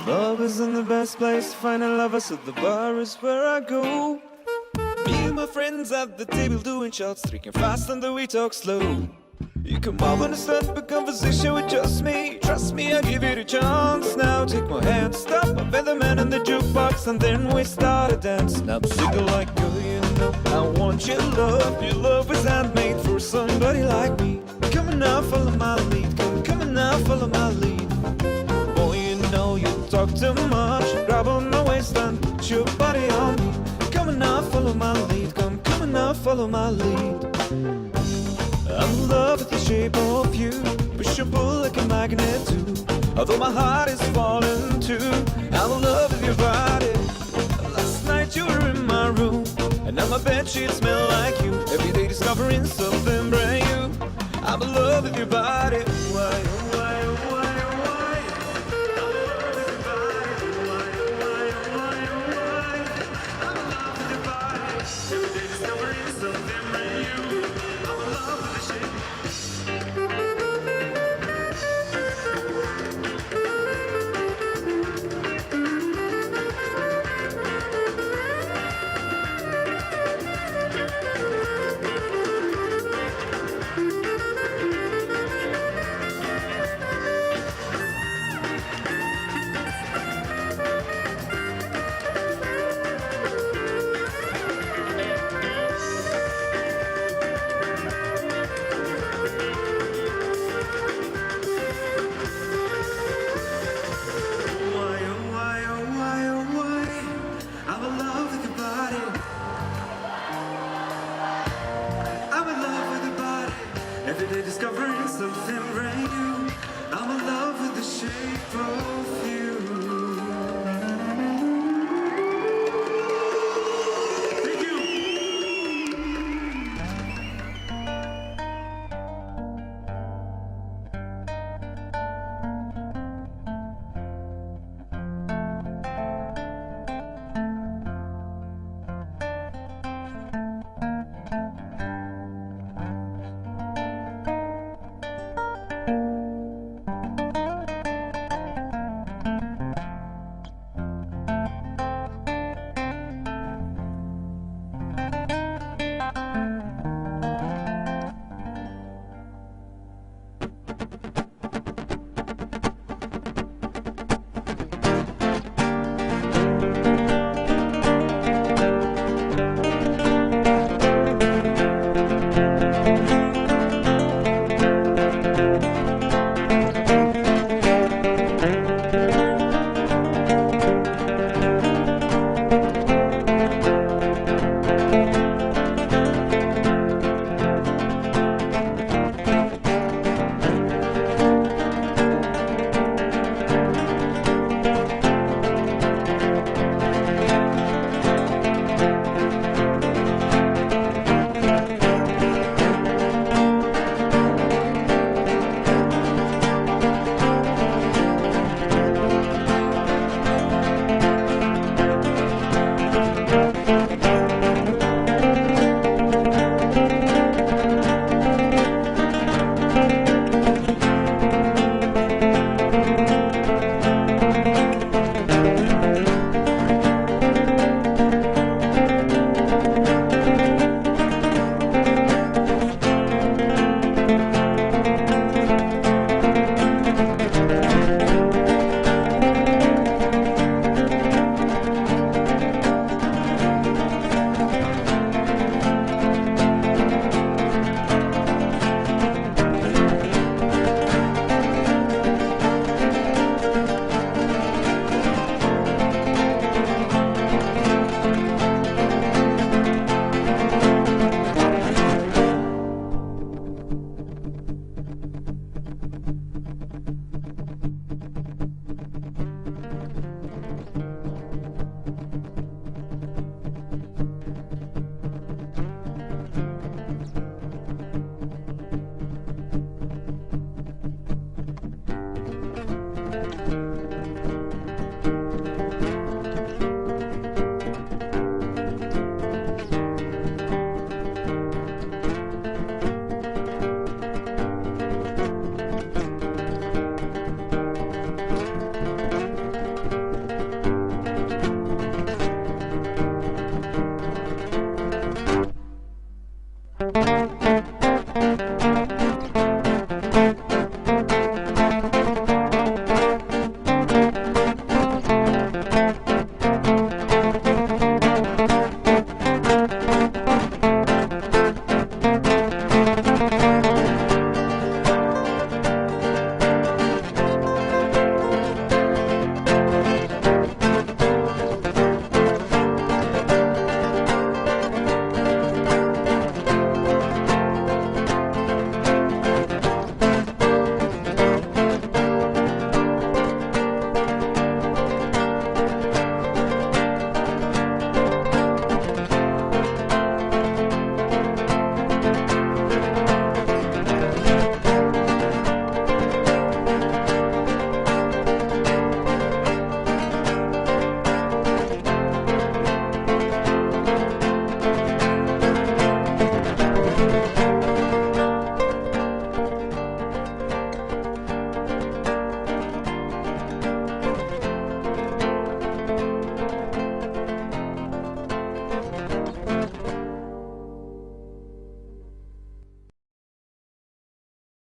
Love isn't the best place to find a lover, so the bar is where I go. Me and my friends at the table doing shots, drinking fast and then we talk slow. You come over and start a conversation with just me. Trust me, I'll give you the chance. Now take my hand, stop, I'm the man in the jukebox, and then we start a dance. And I'm singing like, girl, you know I want your love. Your love is handmade for somebody like me. Come on now, follow my lead. Come on now, follow my lead. Boy, you know you talk too much. Grab on my waist and put your body on me. Come on now, follow my lead. Come on now, follow my lead. I'm in love with the shape of you. Push and pull like a magnet too. Although my heart is falling too. I'm in love with your body. Last night you were in my room, and now my bedsheets smell like you. Every day discovering something brand new. I'm in love with your body. Why, oh why, oh why, oh why? I'm in love with your body. Why, oh why, oh why, oh why? I'm in love with your body. Every day discovering something brand new. I'm in love with the shape. Bye.